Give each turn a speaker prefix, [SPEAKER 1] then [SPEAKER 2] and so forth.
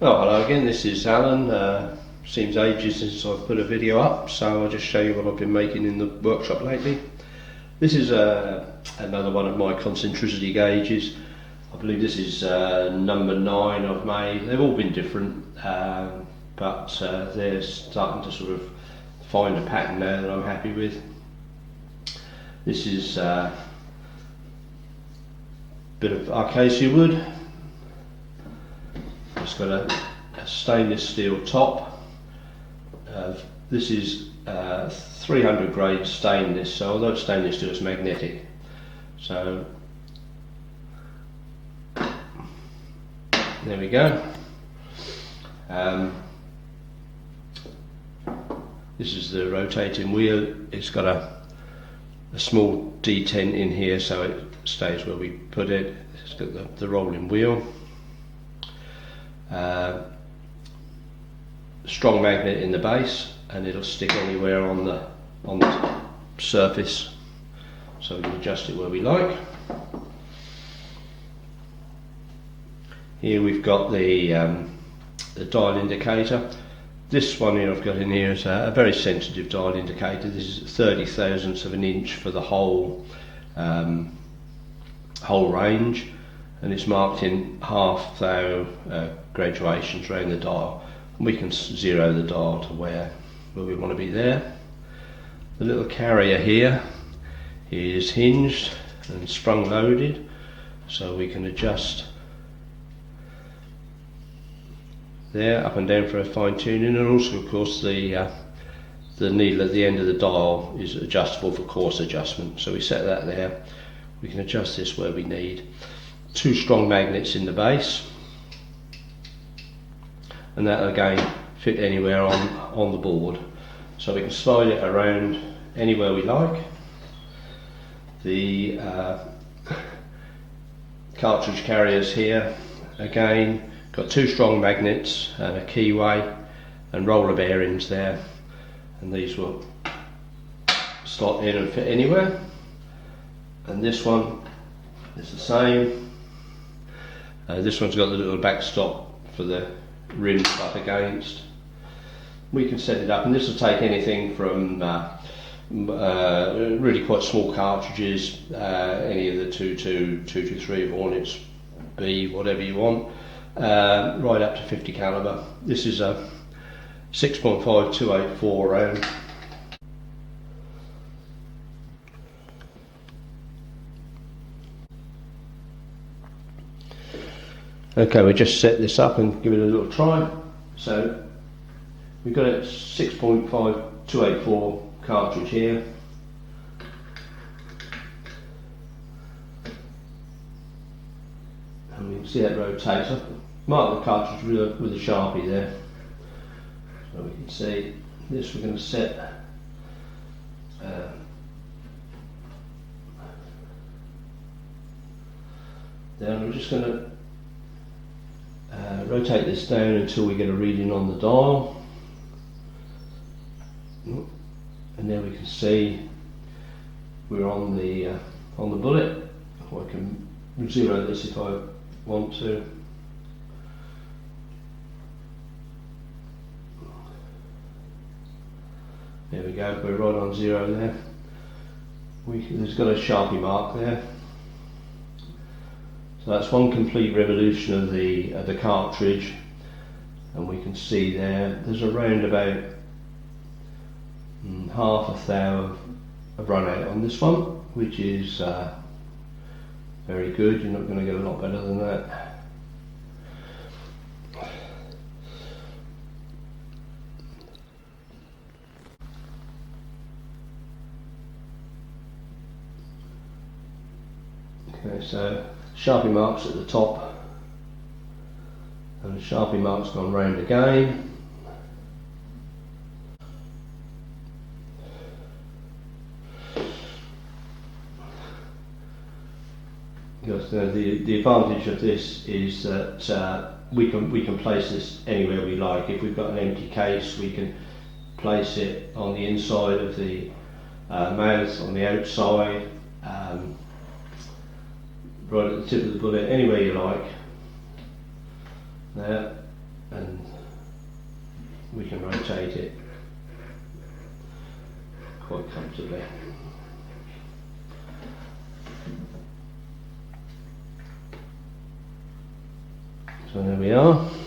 [SPEAKER 1] Oh, hello again, this is Alan. Seems ages since I've put a video up, so I'll just show you what I've been making in the workshop lately. This is another one of my concentricity gauges. I believe this is number 9 I've made. They've all been different, but they're starting to sort of find a pattern now that I'm happy with. This is a bit of acacia wood. It's got a stainless steel top. This is 300 grade stainless, so although it's stainless steel, it's magnetic. So there we go. This is the rotating wheel. It's got a small detent in here, so it stays where we put it. It's got the rolling wheel. Strong magnet in the base, and it'll stick anywhere on the surface, so we can adjust it where we like. Here we've got the dial indicator. This one here I've got in here is a very sensitive dial indicator. This is 30 thousandths of an inch for the whole range, and it's marked in half thou graduations around the dial, and we can zero the dial to where we want to be there. The little carrier here is hinged and sprung loaded, so we can adjust there up and down for a fine tuning, and also of course the needle at the end of the dial is adjustable for coarse adjustment, so we set that there. We can adjust this where we need. 2 strong magnets in the base, and that'll again fit anywhere on the board, so we can slide it around anywhere we like. The cartridge carriers here, again, got 2 strong magnets and a keyway and roller bearings there, and these will slot in and fit anywhere. And this one is the same. This one's got the little backstop for the rim up against. We can set it up, and this will take anything from really quite small cartridges, any of the 223 of Hornets B, whatever you want, right up to 50 caliber. This is a 6.5 284 round. Okay, we just set this up and give it a little try. So we've got a 6.5 284 cartridge here. And we can see that rotates up. Mark the cartridge with a Sharpie there. So we can see this. We're going to set then we're just going to rotate this down until we get a reading on the dial, and there we can see we're on the bullet. I can zero this if I want to. There we go, we're right on 0 there. There's got a Sharpie mark there. So that's one complete revolution of the cartridge, and we can see there's around about half a thou of run out on this one, which is very good. You're not going to get a lot better than that. Okay, so Sharpie marks at the top, and the Sharpie mark's gone round again. Because the advantage of this is that we can place this anywhere we like. If we've got an empty case, we can place it on the inside of the mouth, on the outside, right at the tip of the bullet, anywhere you like. There, we can rotate it quite comfortably. So there we are.